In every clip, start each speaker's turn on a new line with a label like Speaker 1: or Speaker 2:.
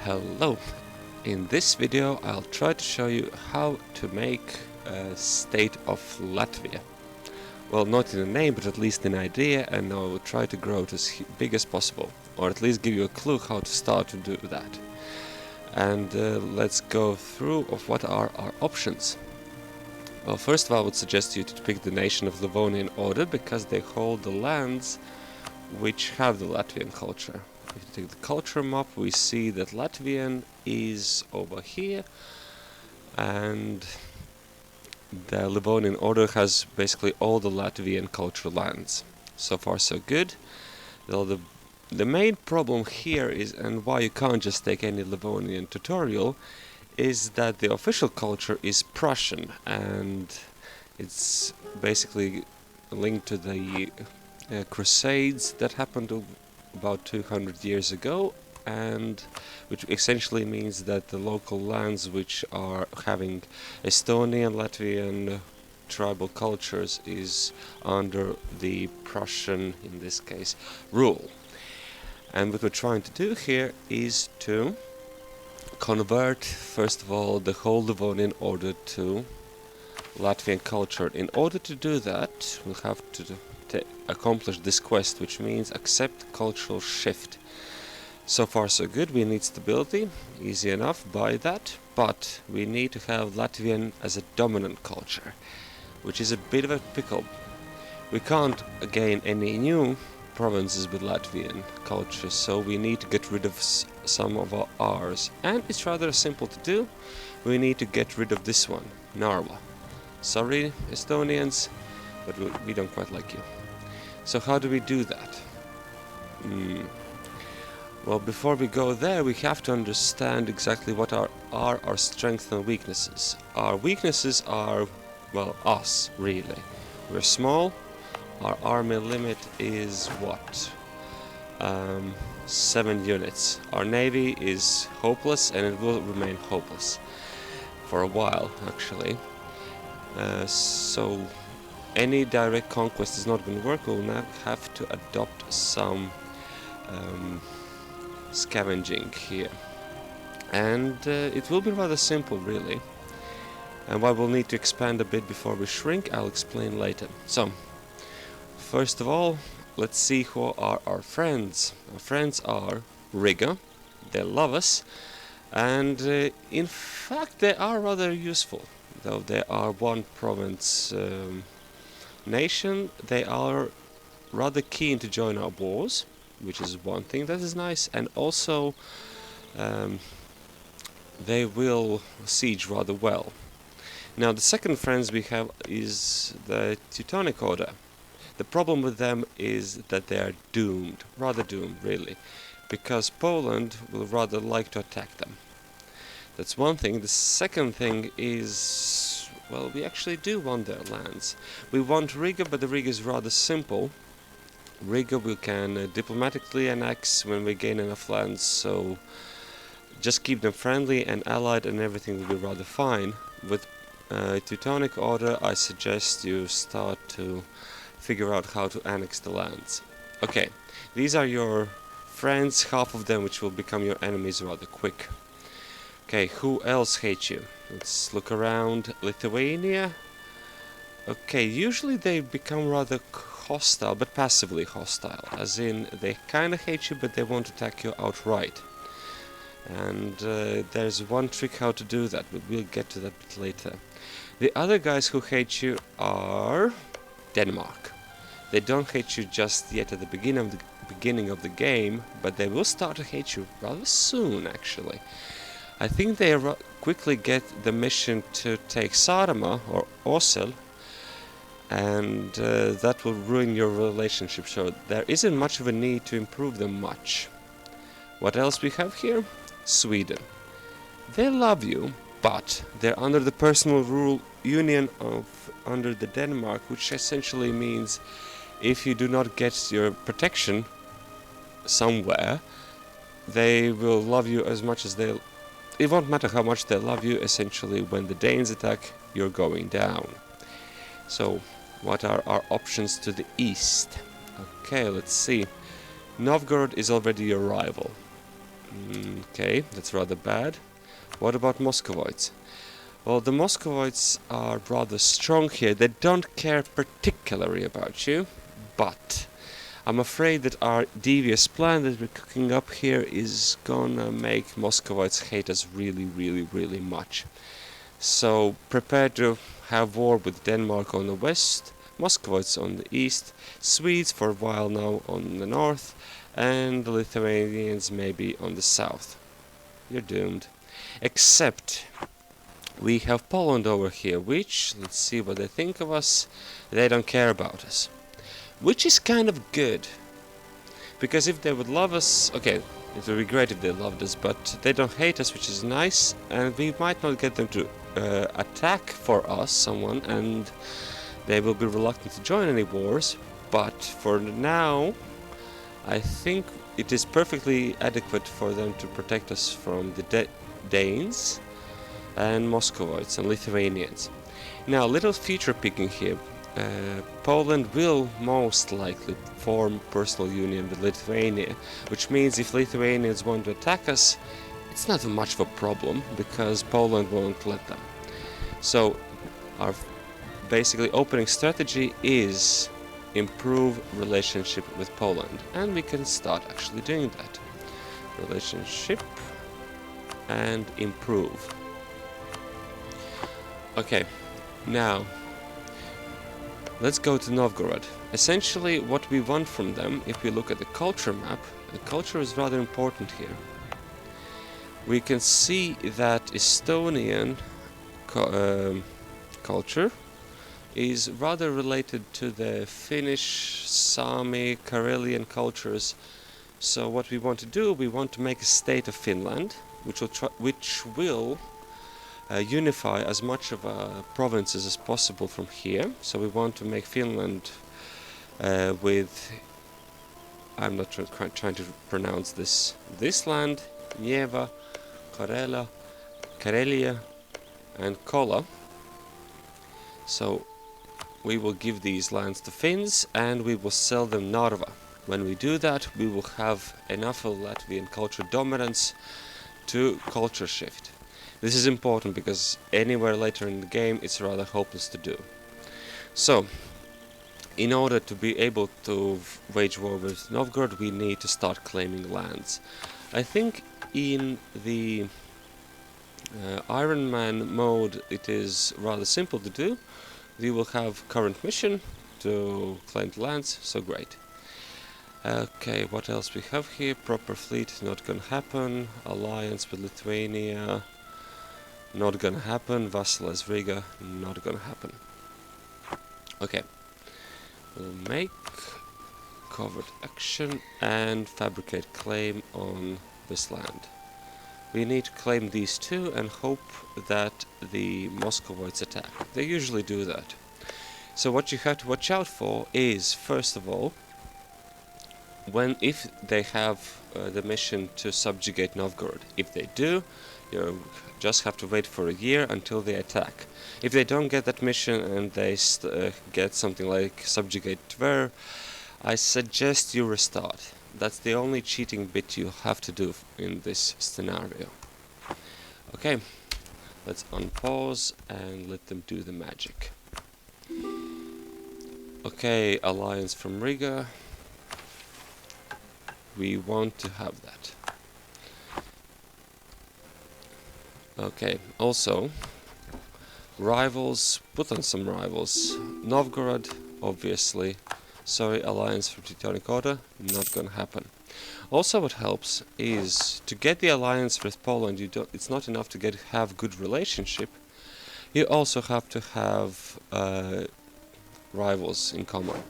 Speaker 1: Hello! In this video I'll try to show you how to make a state of Latvia. Well, not in a name, but at least an idea, and I will try to grow it as big as possible, or at least give you a clue how to start to do that. And let's go through of what are our options. Well, first of all, I would suggest you to pick the nation of Livonian order, because they hold the lands which have the Latvian culture. If you take the culture map, we see that Latvian is over here, and the Livonian order has basically all the Latvian cultural lands. So far so good. Though the main problem here is, and why you can't just take any Livonian tutorial, is that the official culture is Prussian, and it's basically linked to the Crusades that happened about 200 years ago, and which essentially means that the local lands which are having Estonian, Latvian tribal cultures is under the Prussian, in this case, rule. And what we're trying to do here is to convert, first of all, the whole Livonian order to Latvian culture. In order to do that, we'll have to accomplish this quest, which means accept cultural shift. So far so good. We need stability, easy enough by that, but we need to have Latvian as a dominant culture, which is a bit of a pickle. We can't gain any new provinces with Latvian culture, so we need to get rid of some of ours, and it's rather simple to do. We need to get rid of this one, Narva. Sorry, Estonians, but we don't quite like you. So how do we do that? Well, before we go there, we have to understand exactly what are our strengths and weaknesses. Our weaknesses are, well, us, really. We're small. Our army limit is what? 7 units. Our navy is hopeless, and it will remain hopeless for a while, actually. So any direct conquest is not going to work. We'll now have to adopt some scavenging here, and it will be rather simple, really. And why we'll need to expand a bit before we shrink, I'll explain later. So, first of all, let's see who are our friends. Our friends are Riga. They love us, and in fact they are rather useful. Though they are one province nation, they are rather keen to join our wars, which is one thing that is nice, and also they will siege rather well. Now, the second friends we have is the Teutonic Order. The problem with them is that they are doomed, rather doomed, really, because Poland will rather like to attack them. That's one thing. The second thing is, well, we actually do want their lands. We want Riga, but the Riga is rather simple. Riga we can diplomatically annex when we gain enough lands, so just keep them friendly and allied, and everything will be rather fine. With Teutonic Order, I suggest you start to figure out how to annex the lands. Okay, these are your friends, half of them which will become your enemies rather quick. Okay, who else hates you? Let's look around. Lithuania. Okay, usually they become rather hostile, but passively hostile, as in they kind of hate you, but they won't attack you outright. And there's one trick how to do that, but we'll get to that a bit later. The other guys who hate you are Denmark. They don't hate you just yet at the beginning of the game, but they will start to hate you rather soon, actually. I think they quickly get the mission to take Saaremaa or Orsel, and that will ruin your relationship, so there isn't much of a need to improve them much. What else we have here? Sweden. They love you, but they're under the personal rule union under the Denmark, which essentially means if you do not get your protection somewhere, they will love you as much as they... It won't matter how much they love you. Essentially, when the Danes attack, you're going down. So, what are our options to the east? Okay, let's see. Novgorod is already your rival. Okay, that's rather bad. What about Muscovites? Well, the Muscovites are rather strong here. They don't care particularly about you, but I'm afraid that our devious plan that we're cooking up here is gonna make Muscovites hate us really, really, really much. So prepare to have war with Denmark on the west, Muscovites on the east, Swedes for a while now on the north, and the Lithuanians maybe on the south. You're doomed. Except we have Poland over here, which, let's see what they think of us, they don't care about us. Which is kind of good. Because if they would love us, okay, it would be great if they loved us, but they don't hate us, which is nice, and we might not get them to attack for us, someone, and they will be reluctant to join any wars, but for now, I think it is perfectly adequate for them to protect us from the Danes and Muscovites and Lithuanians. Now, little future picking here. Poland will most likely form personal union with Lithuania, which means if Lithuanians want to attack us, it's not much of a problem because Poland won't let them. So our basically opening strategy is improve relationship with Poland, and we can start actually doing that. Relationship and improve. Okay, now let's go to Novgorod. Essentially, what we want from them, if we look at the culture map, the culture is rather important here. We can see that Estonian culture is rather related to the Finnish, Sami, Karelian cultures. So what we want to do, we want to make a state of Finland, which will unify as much of provinces as possible from here. So we want to make Finland with, I'm not trying to pronounce this land, Nieva, Karelia and Kola. So we will give these lands to Finns and we will sell them Narva. When we do that, we will have enough of Latvian culture dominance to culture shift. This is important because anywhere later in the game it's rather hopeless to do. So, in order to be able to wage war with Novgorod, we need to start claiming lands. I think in the Iron Man mode it is rather simple to do. We will have current mission to claim the lands, so great. Okay, what else we have here? Proper fleet, not gonna happen. Alliance with Lithuania, not gonna happen. Vassalize Riga, not gonna happen. Okay, we'll make covert action and fabricate claim on this land. We need to claim these two and hope that the Muscovites attack. They usually do that. So what you have to watch out for is, first of all, if they have the mission to subjugate Novgorod. If they do, you just have to wait for a year until they attack. If they don't get that mission and they get something like subjugate Tver, I suggest you restart. That's the only cheating bit you have to do in this scenario. Okay, let's unpause and let them do the magic. Okay, alliance from Riga. We want to have that. Okay, also, rivals, put on some rivals. Novgorod, obviously. Sorry, alliance for Teutonic Order, not gonna happen. Also what helps is to get the alliance with Poland, it's not enough to have good relationship. You also have to have rivals in common.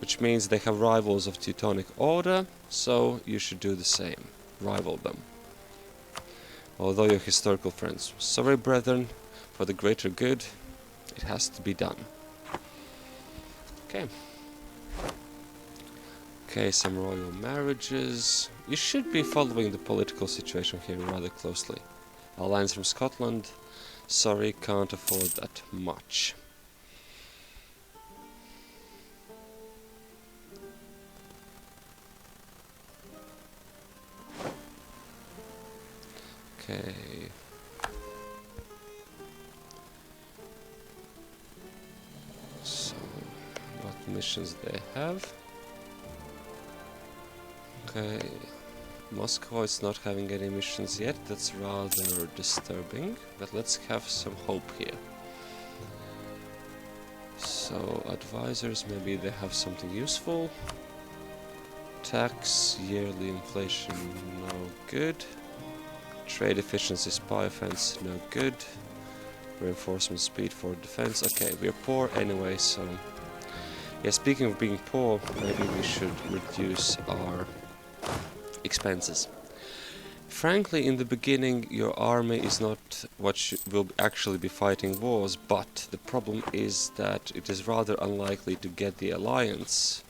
Speaker 1: Which means they have rivals of Teutonic Order, so you should do the same. Rival them. Although you're historical friends. Sorry, brethren, for the greater good, it has to be done. Okay. Okay, some royal marriages. You should be following the political situation here rather closely. Alliance from Scotland. Sorry, can't afford that much. Okay. So, what missions they have? Okay. Moscow is not having any missions yet, that's rather disturbing, but let's have some hope here. So, advisors, maybe they have something useful. Tax, yearly inflation, no good. Trade efficiency, spy offense, no good. Reinforcement speed for defense, okay, we're poor anyway, so... Yeah, speaking of being poor, maybe we should reduce our expenses. Frankly, in the beginning, your army is not what will actually be fighting wars, but the problem is that it is rather unlikely to get the alliance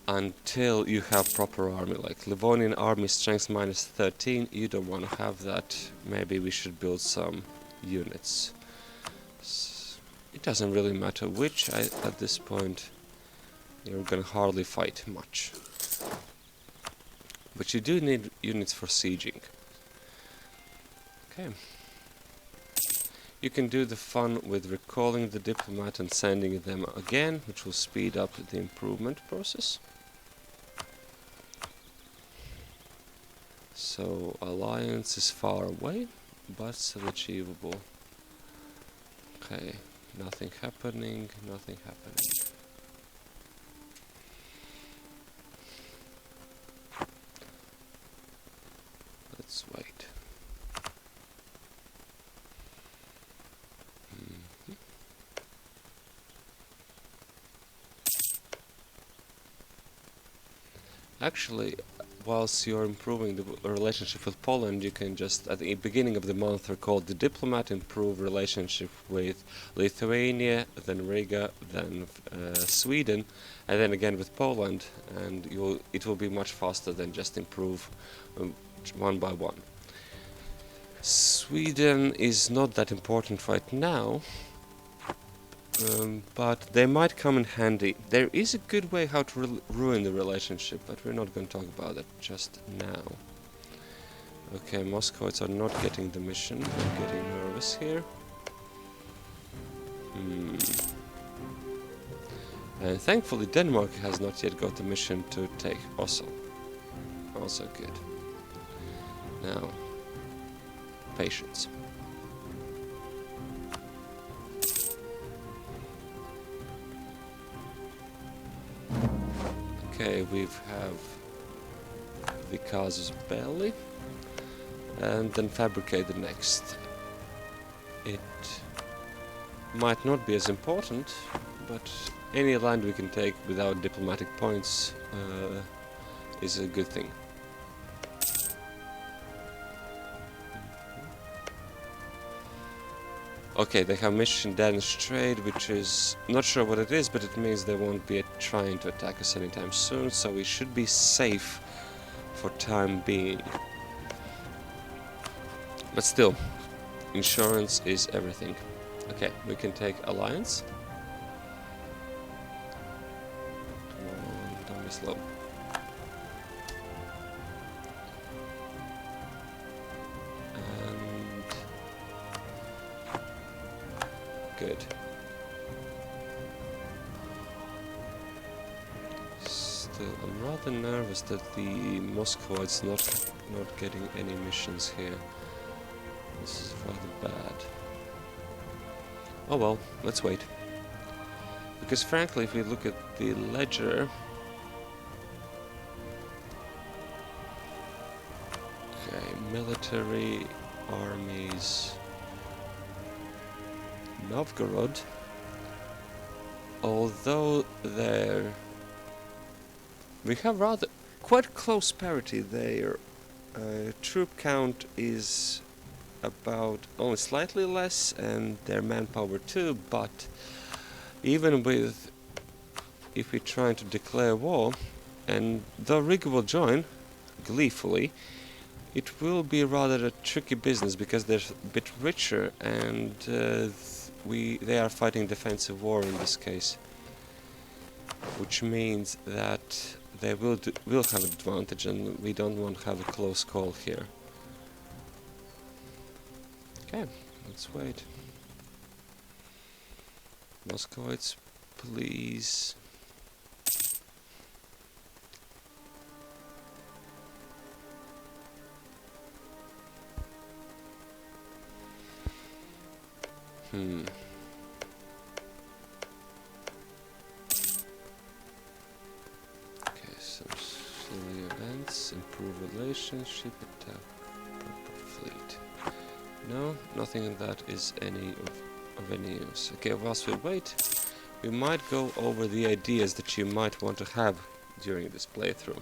Speaker 1: until you have proper army. Like Livonian army strength minus 13, you don't want to have that. Maybe we should build some units. It doesn't really matter which, at this point. You're gonna hardly fight much. But you do need units for sieging. Okay. You can do the fun with recalling the diplomat and sending them again, which will speed up the improvement process. So, alliance is far away, but still achievable. Okay, nothing happening, nothing happening. Let's wait. Actually, whilst you're improving the relationship with Poland, you can just, at the beginning of the month, recall the diplomat, improve relationship with Lithuania, then Riga, then Sweden, and then again with Poland, and it will be much faster than just improve one by one. Sweden is not that important right now, but they might come in handy. There is a good way how to ruin the relationship, but we're not going to talk about it just now. Okay, Moscovites are not getting the mission. I'm getting nervous here. And thankfully Denmark has not yet got the mission to take Oslo. Also good. Now, patience. Okay, we have the casus belli, and then fabricate the next. It might not be as important, but any land we can take without diplomatic points is a good thing. Okay, they have mission Danish trade, which is not sure what it is, but it means they won't be trying to attack us anytime soon, so we should be safe for time being. But still, insurance is everything. Okay, we can take alliance. Come on, don't be slow. Good. Still, I'm rather nervous that the Moscovites not getting any missions here. This is rather bad. Oh well, let's wait. Because frankly, if we look at the ledger... Okay, military, armies... Novgorod, although we have rather quite close parity. Their troop count is about only slightly less, and their manpower too, but even with, if we try to declare war, and though Riga will join gleefully, it will be rather a tricky business because they're a bit richer, and they are fighting defensive war in this case, which means that they will have an advantage, and we don't want to have a close call here. Okay, let's wait. Muscovites, please. Okay, some silly events, improve relationship, attack, proper fleet. No, nothing in that is of any use. Okay, whilst we wait, we might go over the ideas that you might want to have during this playthrough.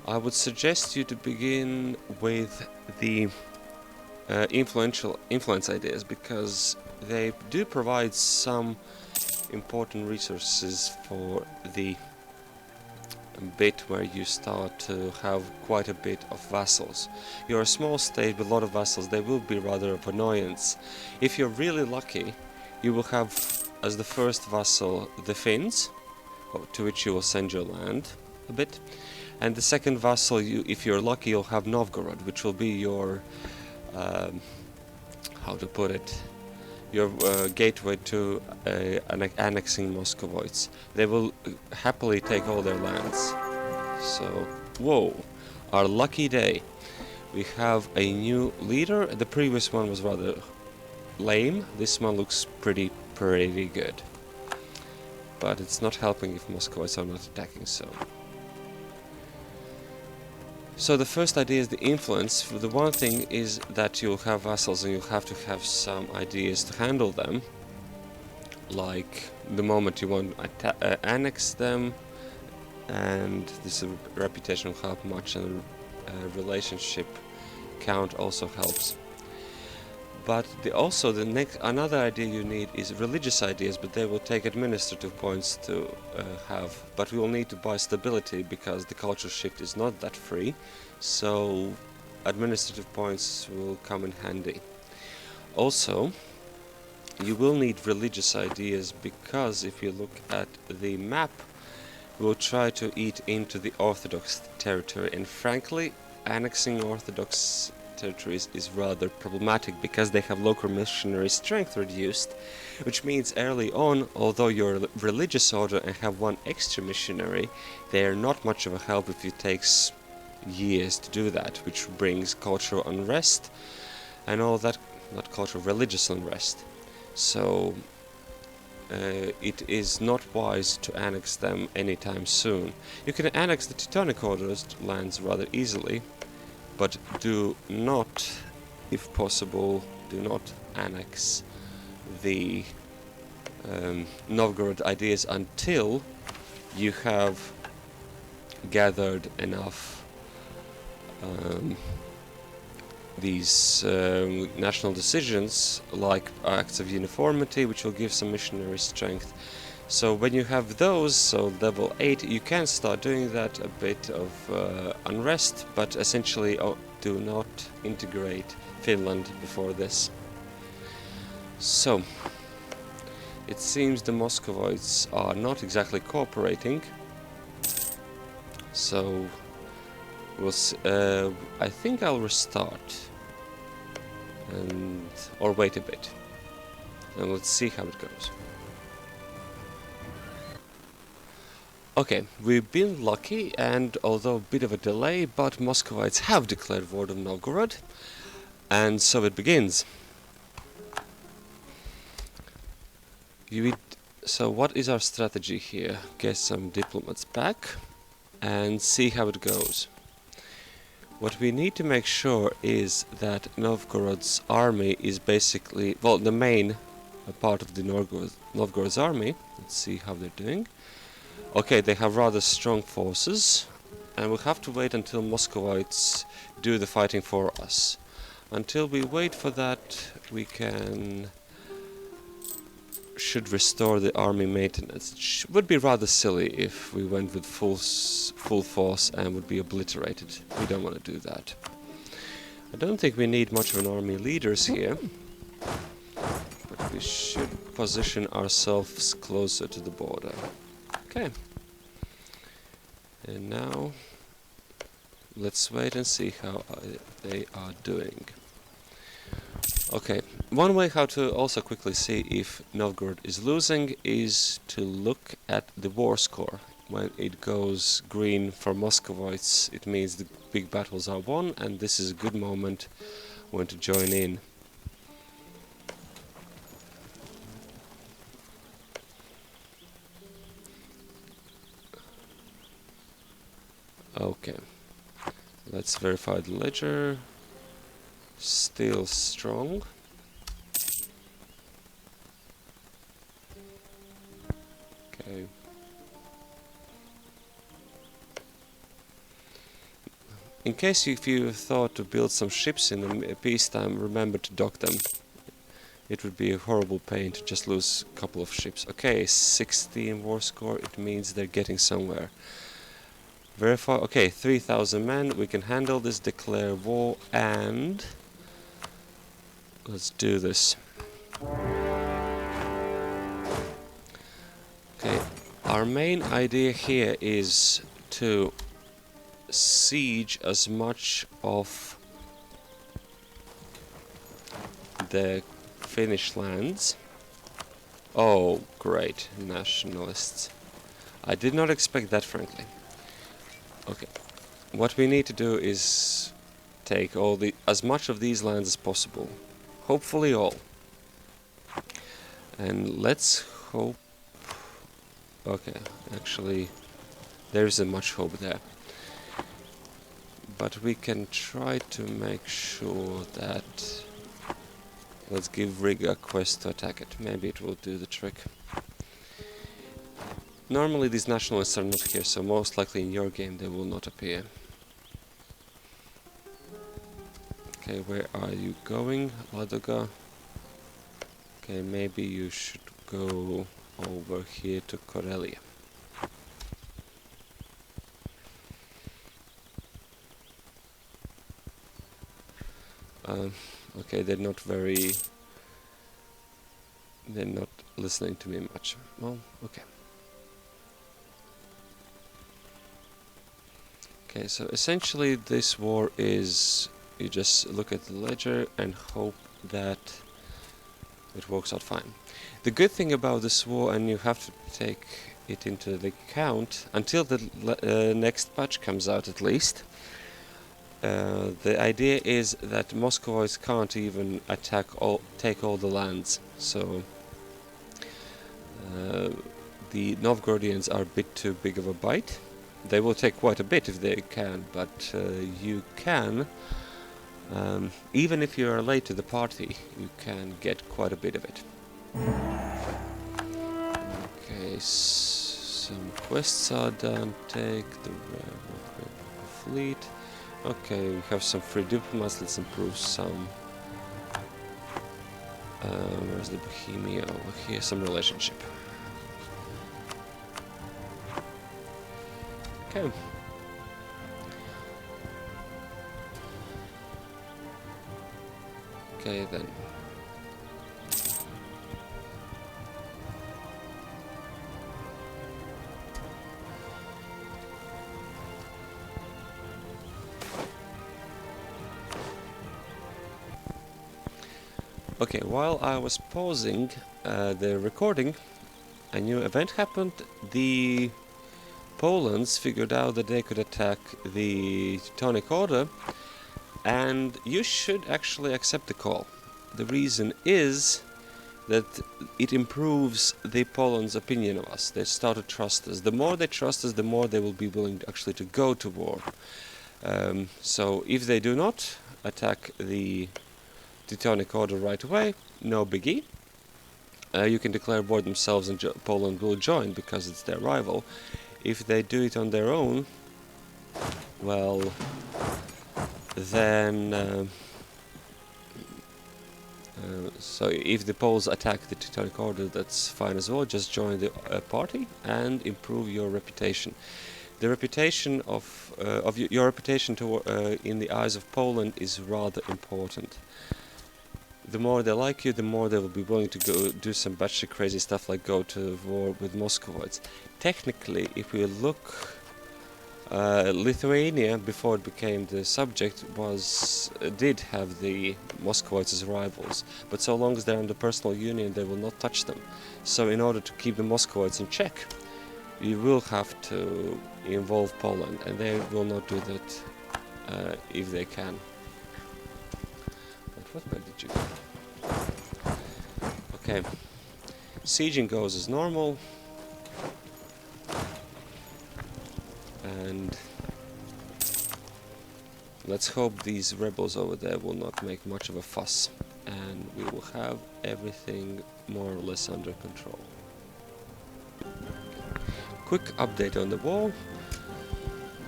Speaker 1: I would suggest you to begin with the influence ideas, because they do provide some important resources for the bit where you start to have quite a bit of vassals. You're a small state with a lot of vassals, they will be rather of annoyance. If you're really lucky, you will have as the first vassal the Finns, to which you will send your land a bit, and the second vassal, if you're lucky, you'll have Novgorod, which will be your how to put it, your gateway to annexing Muscovites. They will happily take all their lands. So, whoa, our lucky day. We have a new leader. The previous one was rather lame. This one looks pretty good. But it's not helping if Muscovites are not attacking, So the first idea is the influence. The one thing is that you'll have vassals and you'll have to have some ideas to handle them. Like the moment you want to annex them, and this reputation will help much, and relationship count also helps. But another idea you need is religious ideas, but they will take administrative points to have. But we will need to buy stability, because the cultural shift is not that free, so administrative points will come in handy. Also, you will need religious ideas, because if you look at the map, we'll try to eat into the Orthodox territory, and frankly, annexing Orthodox territories is rather problematic, because they have local missionary strength reduced, which means early on, although you're a religious order and have one extra missionary, they are not much of a help if it takes years to do that, which brings cultural unrest and all that, not cultural, religious unrest. So it is not wise to annex them anytime soon. You can annex the Teutonic Order's lands rather easily, but do not, if possible, do not annex the Novgorod ideas until you have gathered enough these national decisions, like acts of uniformity, which will give some missionary strength. So when you have those, so level 8, you can start doing that, a bit of unrest, but essentially do not integrate Finland before this. So, it seems the Muscovites are not exactly cooperating, so I think I'll restart, or wait a bit, and let's see how it goes. Okay, we've been lucky, and although a bit of a delay, but Muscovites have declared war on Novgorod, and so it begins. So what is our strategy here? Get some diplomats back, and see how it goes. What we need to make sure is that Novgorod's army is basically, well, the main part of the Novgorod's army. Let's see how they're doing. Okay, they have rather strong forces, and we'll have to wait until Muscovites do the fighting for us. Until we wait for that, we should restore the army maintenance. It would be rather silly if we went with full force and would be obliterated. We don't want to do that. I don't think we need much of an army leaders here, but we should position ourselves closer to the border. Okay. And now let's wait and see how they are doing. Okay, one way how to also quickly see if Novgorod is losing is to look at the war score. When it goes green for Muscovites, it means the big battles are won, and this is a good moment when to join in. Okay, let's verify the ledger. Still strong. Okay. In case if you thought to build some ships in the peacetime, remember to dock them. It would be a horrible pain to just lose a couple of ships. Okay, 16 war score, it means they're getting somewhere. Verify, okay, 3,000 men, we can handle this, declare war, and let's do this. Okay, our main idea here is to siege as much of the Finnish lands. Oh, great, nationalists. I did not expect that, frankly. Okay, what we need to do is take as much of these lands as possible. Hopefully all. And let's hope... Okay, actually, there isn't much hope there. But we can try to make sure that... Let's give Riga a quest to attack it. Maybe it will do the trick. Normally these nationalists are not here, so most likely in your game they will not appear. Okay, where are you going, Ladoga? Okay, maybe you should go over here to Karelia. Okay, they're not listening to me much. Well, okay. Okay, so essentially this war is, you just look at the ledger and hope that it works out fine. The good thing about this war, and you have to take it into the account, until the next patch comes out at least, the idea is that Muscovites can't even take all the lands, so the Novgorodians are a bit too big of a bite. They will take quite a bit if they can, but you can, even if you are late to the party, you can get quite a bit of it. Okay, some quests are done. Take the fleet. Okay, we have some free diplomats. Let's improve some. Where's the Bohemia? Over here, some relationship. Okay. Okay then. Okay, while I was pausing the recording, a new event happened. The Poland's figured out that they could attack the Teutonic Order, and you should actually accept the call. The reason is that it improves the Poland's opinion of us. They start to trust us. The more they trust us, the more they will be willing actually to go to war. So if they do not attack the Teutonic Order right away, no biggie. You can declare war themselves and Poland will join because it's their rival. If they do it on their own, well, then... so if the Poles attack the Teutonic Order, that's fine as well. Just join the party and improve your reputation. The reputation of your reputation in the eyes of Poland is rather important. The more they like you, the more they will be willing to go do some batshit crazy stuff like go to war with Muscovites. Technically, if we look Lithuania, before it became the subject, did have the Muscovites as rivals, but so long as they're under personal union, they will not touch them. So in order to keep the Muscovites in check, you will have to involve Poland, and they will not do that if they can. But where did you go? Okay, sieging goes as normal, and let's hope these rebels over there will not make much of a fuss, and we will have everything more or less under control. Quick update on the war.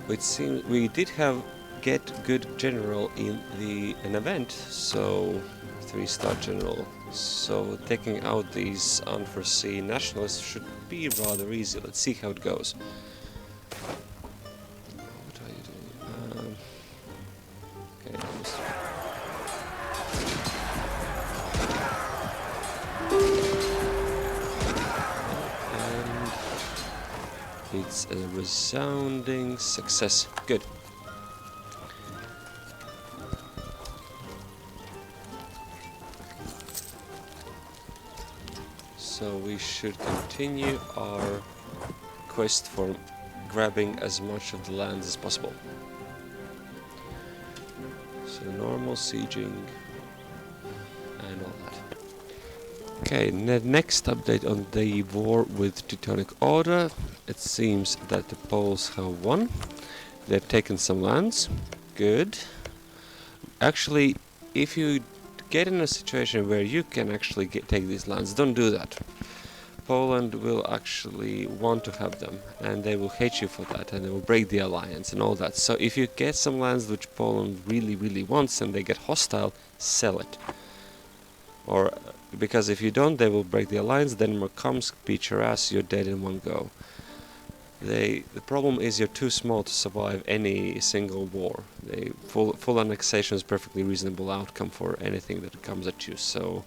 Speaker 1: It seems we did get good general in an event, so 3-star general. So taking out these unforeseen nationalists should be rather easy. Let's see how it goes. What are you doing? Okay. And it's a resounding success. Good. So we should continue our quest for grabbing as much of the land as possible. So normal sieging and all that. Okay, next update on the war with Teutonic Order. It seems that the Poles have won. They've taken some lands. Good. Actually, if you get in a situation where you can actually take these lands, don't do that. Poland will actually want to have them, and they will hate you for that, and they will break the alliance and all that. So if you get some lands which Poland really wants and they get hostile, sell it. Or because if you don't, they will break the alliance, Denmark comes, beat your ass, you're dead in one go. The problem is you're too small to survive any single war. Full annexation is a perfectly reasonable outcome for anything that comes at you, so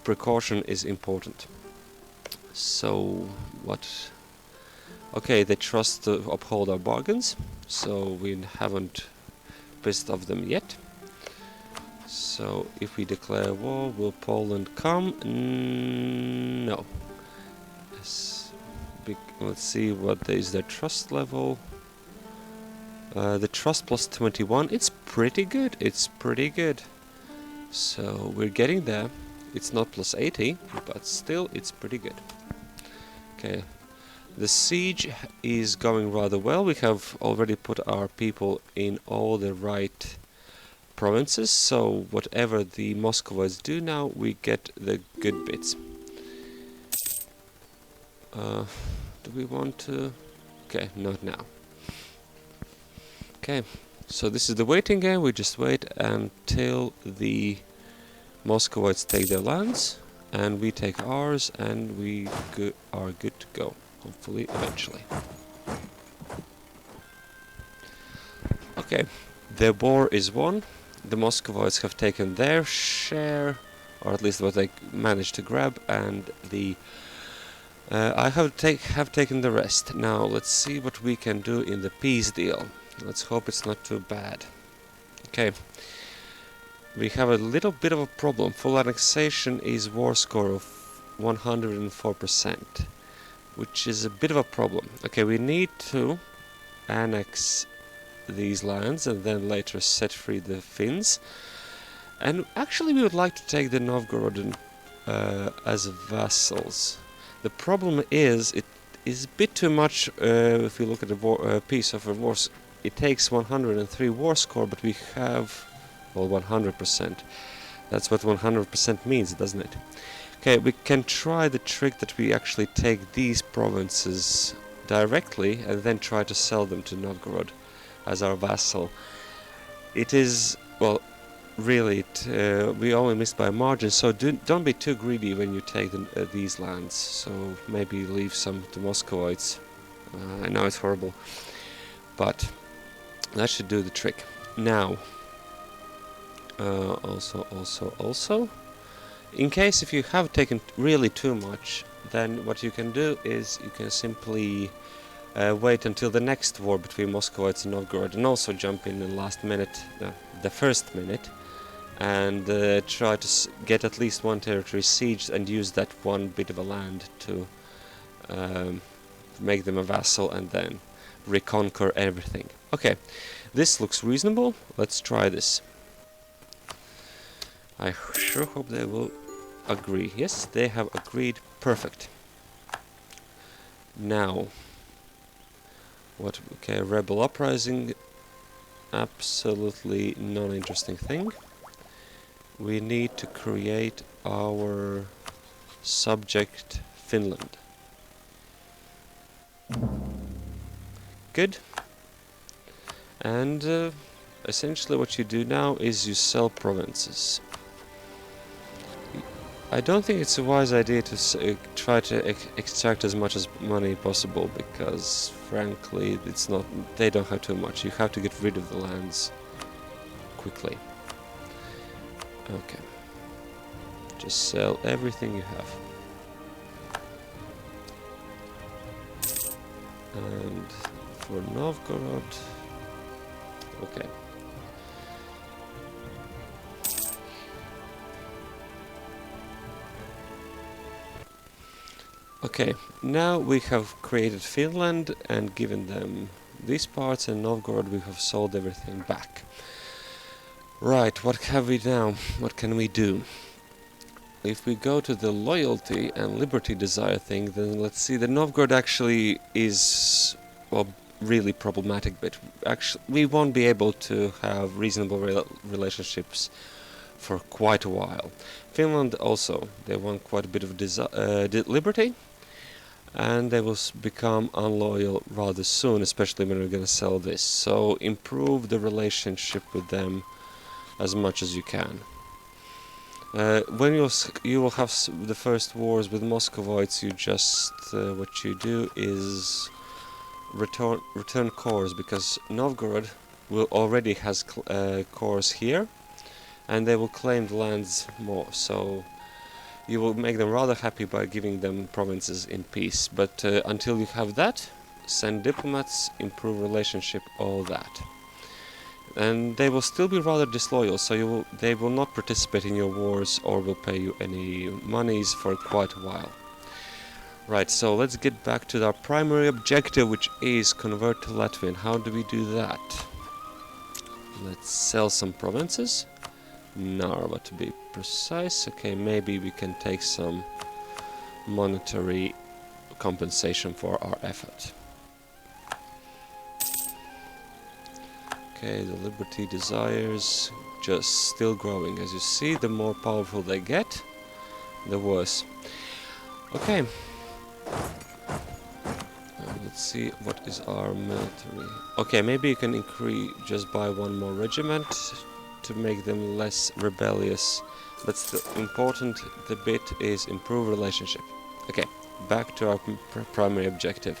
Speaker 1: precaution is important. So what? Okay, they trust to uphold our bargains, so we haven't pissed off them yet. So if we declare war, will Poland come? No. Let's see what is their trust level. The trust plus 21, it's pretty good, So we're getting there. It's not plus 80, but still it's pretty good. Okay, the siege is going rather well. We have already put our people in all the right provinces, so whatever the Muscovites do now, we get the good bits. Do we want to? Okay, not now. Okay, so this is the waiting game. We just wait until the Muscovites take their lands, and we take ours, and we are good to go, hopefully, eventually. Okay, the war is won. The Muscovites have taken their share, or at least what they managed to grab, and the I have taken the rest. Now let's see what we can do in the peace deal. Let's hope it's not too bad. Okay, we have a little bit of a problem. Full annexation is war score of 104%, which is a bit of a problem. Okay, we need to annex these lands and then later set free the Finns. And actually we would like to take the Novgorod as vassals. The problem is it is a bit too much. If you look at the piece of a war, it takes 103 war score, but we have, well, 100%. That's what 100% means, doesn't it? Okay, we can try the trick that we actually take these provinces directly and then try to sell them to Novgorod as our vassal. It is, well, really, we only missed by a margin, so don't be too greedy when you take these lands. So maybe leave some to Muscovites. I know it's horrible, but that should do the trick. Now, also, in case if you have taken really too much, then what you can do is you can simply wait until the next war between Muscovites and Novgorod, and also jump in the last minute, the first minute, and try to get at least one territory sieged and use that one bit of a land to make them a vassal and then reconquer everything. Okay, this looks reasonable. Let's try this. I sure hope they will agree. Yes, they have agreed. Perfect. Now, what? Okay, rebel uprising. Absolutely non-interesting thing. We need to create our subject Finland. Good. And essentially what you do now is you sell provinces. I don't think it's a wise idea to try to extract as much as money possible, because frankly it's not, they don't have too much. You have to get rid of the lands quickly. Okay. Just sell everything you have. And for Novgorod, okay. Okay, now we have created Finland and given them these parts, and Novgorod we have sold everything back. Right, what have we now? What can we do? If we go to the loyalty and liberty desire thing, then let's see, the Novgorod actually is, well, really problematic, but actually we won't be able to have reasonable relationships for quite a while. Finland also, they want quite a bit of liberty, and they will become unloyal rather soon, especially when we're going to sell this. So improve the relationship with them as much as you can. When you will have the first wars with Muscovites, you just what you do is return cores, because Novgorod will already has cores here, and they will claim the lands more. So you will make them rather happy by giving them provinces in peace. But until you have that, send diplomats, improve relationship, all that. And they will still be rather disloyal, so they will not participate in your wars or will pay you any monies for quite a while. Right, so let's get back to our primary objective, which is convert to Latvian. How do we do that? Let's sell some provinces. Narva, to be precise. Okay, maybe we can take some monetary compensation for our effort. Okay, the liberty desires just still growing. As you see, the more powerful they get, the worse. Okay. Let's see, what is our military? Okay, maybe you can increase just by one more regiment to make them less rebellious. But still important, the bit is improve relationship. Okay, back to our primary objective.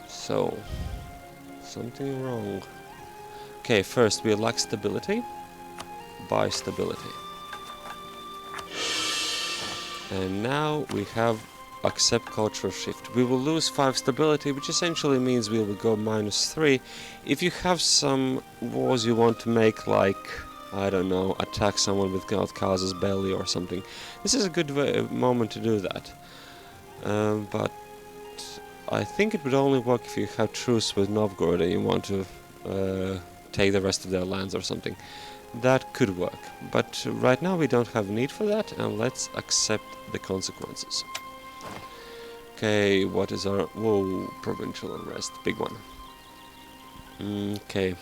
Speaker 1: So, something wrong. Okay, first we lack stability. Buy stability. And now we have accept cultural shift. We will lose 5 stability, which essentially means we will go -3. If you have some wars you want to make, like, I don't know, attack someone with casus belli or something, this is a good moment to do that. But I think it would only work if you have truce with Novgorod and you want to take the rest of their lands or something. That could work, but right now we don't have need for that, and let's accept the consequences. Okay, what is our... whoa, provincial unrest, big one. Okay.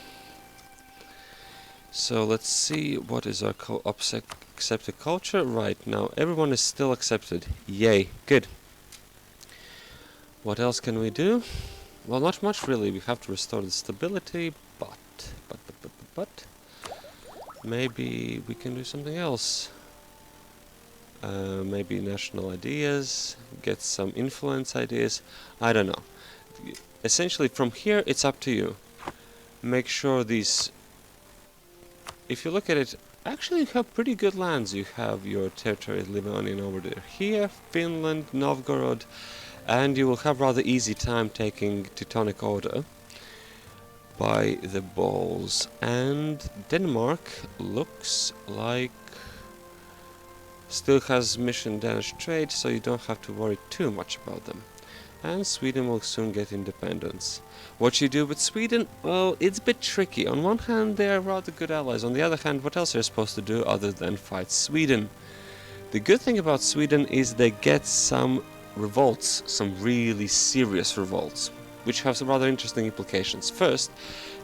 Speaker 1: So let's see, what is our accepted culture? Right, now everyone is still accepted. Yay, good. What else can we do? Well, not much really. We have to restore the stability, but maybe we can do something else. Maybe national ideas, get some influence ideas. I don't know. Essentially, from here, it's up to you. Make sure these... If you look at it, actually you have pretty good lands. You have your territory Livonian over there, here, Finland, Novgorod, and you will have rather easy time taking Teutonic Order by the balls. And Denmark looks like still has mission Danish trade, so you don't have to worry too much about them. And Sweden will soon get independence. What you do with Sweden? Well, it's a bit tricky. On one hand, they are rather good allies. On the other hand, what else are you supposed to do other than fight Sweden? The good thing about Sweden is they get some revolts, some really serious revolts, which have some rather interesting implications. First,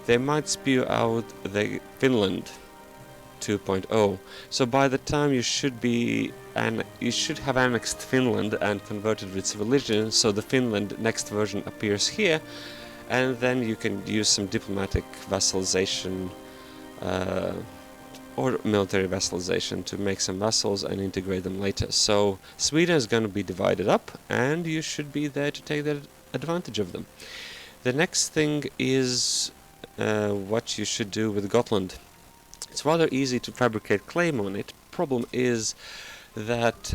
Speaker 1: they might spew out the Finland 2.0. So by the time you should have annexed Finland and converted its religion, so the Finland next version appears here, and then you can use some diplomatic vassalization or military vassalization to make some vassals and integrate them later. So Sweden is going to be divided up, and you should be there to take advantage of them. The next thing is what you should do with Gotland. It's rather easy to fabricate claim on it. Problem is that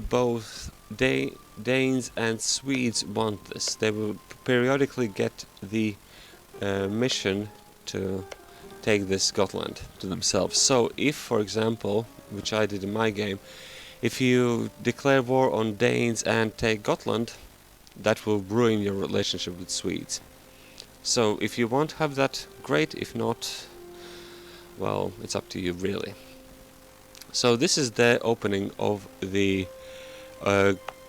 Speaker 1: both Danes and Swedes want this. They will periodically get the mission to take this Gotland to themselves. So if, for example, which I did in my game, if you declare war on Danes and take Gotland, that will ruin your relationship with Swedes. So if you want to have that, great. If not, well, it's up to you, really. So this is the opening of the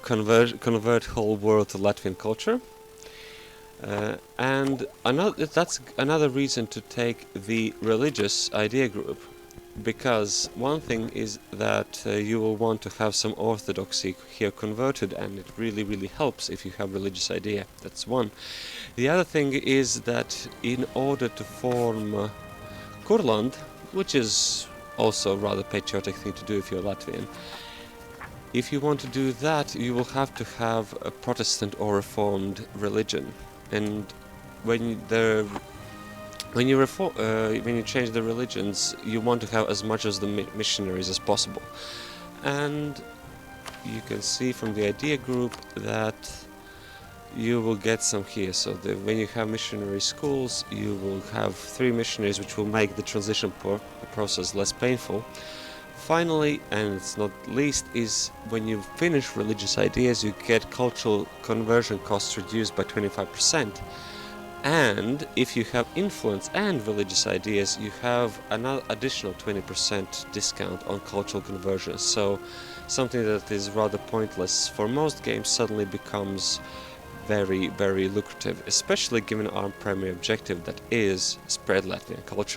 Speaker 1: convert whole world to Latvian culture. And that's another reason to take the religious idea group, because one thing is that you will want to have some orthodoxy here converted, and it really helps if you have religious idea. That's one. The other thing is that in order to form Kurland, which is also a rather patriotic thing to do if you're Latvian, if you want to do that, you will have to have a Protestant or Reformed religion. And when you change the religions, you want to have as much as the missionaries as possible. And you can see from the idea group that you will get some here. So when you have missionary schools, you will have 3 missionaries, which will make the transition process less painful. Finally, and it's not least, is when you finish religious ideas, you get cultural conversion costs reduced by 25%. And if you have influence and religious ideas, you have another additional 20% discount on cultural conversion. So something that is rather pointless for most games suddenly becomes very lucrative, especially given our primary objective, that is spread Latvian culture.